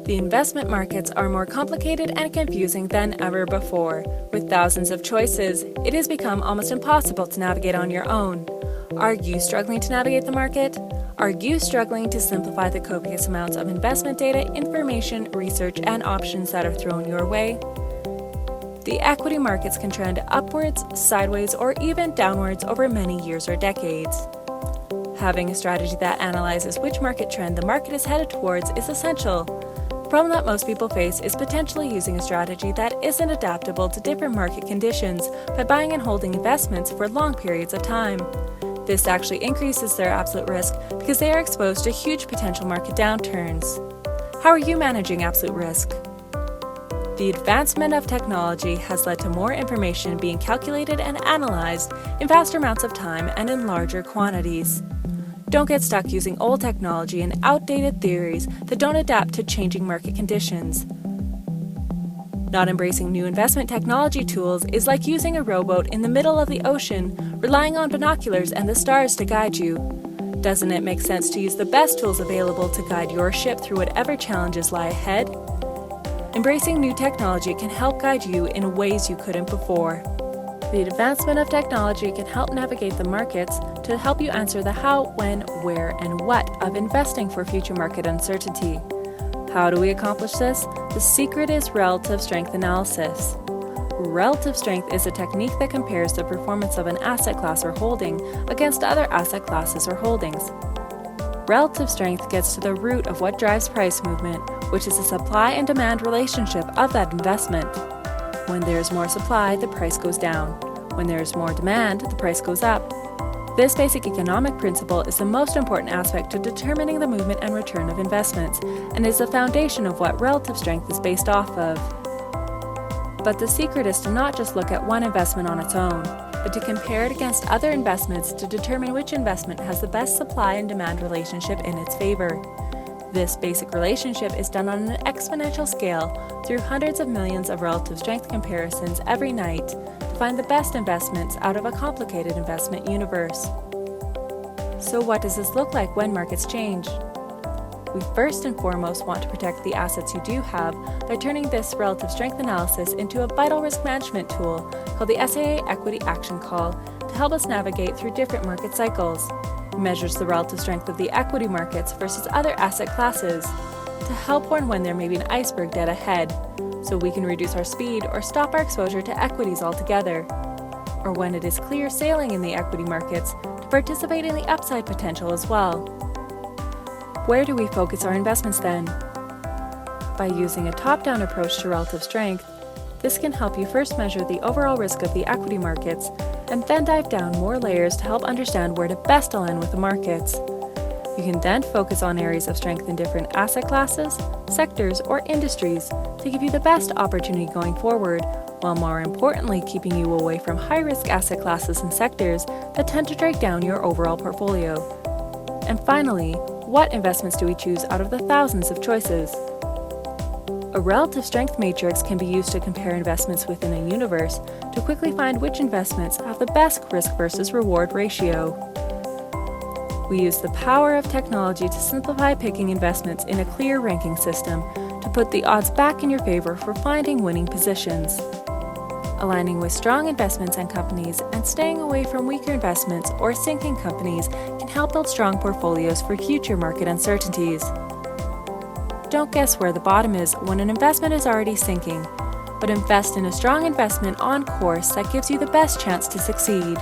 The investment markets are more complicated and confusing than ever before. With thousands of choices, it has become almost impossible to navigate on your own. Are you struggling to navigate the market? Are you struggling to simplify the copious amounts of investment data, information, research, and options that are thrown your way? The equity markets can trend upwards, sideways, or even downwards over many years or decades. Having a strategy that analyzes which market trend the market is headed towards is essential. The problem that most people face is potentially using a strategy that isn't adaptable to different market conditions by buying and holding investments for long periods of time. This actually increases their absolute risk because they are exposed to huge potential market downturns. How are you managing absolute risk? The advancement of technology has led to more information being calculated and analyzed in faster amounts of time and in larger quantities. Don't get stuck using old technology and outdated theories that don't adapt to changing market conditions. Not embracing new investment technology tools is like using a rowboat in the middle of the ocean, relying on binoculars and the stars to guide you. Doesn't it make sense to use the best tools available to guide your ship through whatever challenges lie ahead? Embracing new technology can help guide you in ways you couldn't before. The advancement of technology can help navigate the markets to help you answer the how, when, where, and what of investing for future market uncertainty. How do we accomplish this? The secret is relative strength analysis. Relative strength is a technique that compares the performance of an asset class or holding against other asset classes or holdings. Relative strength gets to the root of what drives price movement, which is the supply and demand relationship of that investment. When there is more supply, the price goes down. When there is more demand, the price goes up. This basic economic principle is the most important aspect to determining the movement and return of investments, and is the foundation of what relative strength is based off of. But the secret is to not just look at one investment on its own, but to compare it against other investments to determine which investment has the best supply and demand relationship in its favor. This basic relationship is done on an exponential scale through hundreds of millions of relative strength comparisons every night to find the best investments out of a complicated investment universe. So what does this look like when markets change? We first and foremost want to protect the assets you do have by turning this relative strength analysis into a vital risk management tool called the SAA Equity Action Call to help us navigate through different market cycles. It measures the relative strength of the equity markets versus other asset classes to help warn when there may be an iceberg dead ahead, so we can reduce our speed or stop our exposure to equities altogether, or when it is clear sailing in the equity markets to participate in the upside potential as well. Where do we focus our investments then? By using a top-down approach to relative strength, this can help you first measure the overall risk of the equity markets and then dive down more layers to help understand where to best align with the markets. You can then focus on areas of strength in different asset classes, sectors, or industries to give you the best opportunity going forward, while more importantly keeping you away from high-risk asset classes and sectors that tend to drag down your overall portfolio. And finally, what investments do we choose out of the thousands of choices? A relative strength matrix can be used to compare investments within a universe to quickly find which investments have the best risk versus reward ratio. We use the power of technology to simplify picking investments in a clear ranking system to put the odds back in your favor for finding winning positions. Aligning with strong investments and companies and staying away from weaker investments or sinking companies can help build strong portfolios for future market uncertainties. Don't guess where the bottom is when an investment is already sinking, but invest in a strong investment on course that gives you the best chance to succeed.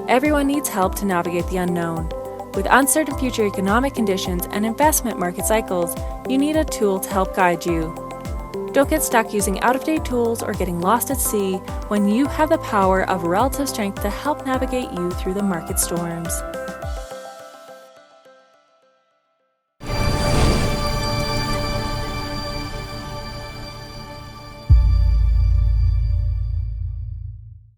Everyone needs help to navigate the unknown. With uncertain future economic conditions and investment market cycles, you need a tool to help guide you. Don't get stuck using out-of-date tools or getting lost at sea when you have the power of relative strength to help navigate you through the market storms.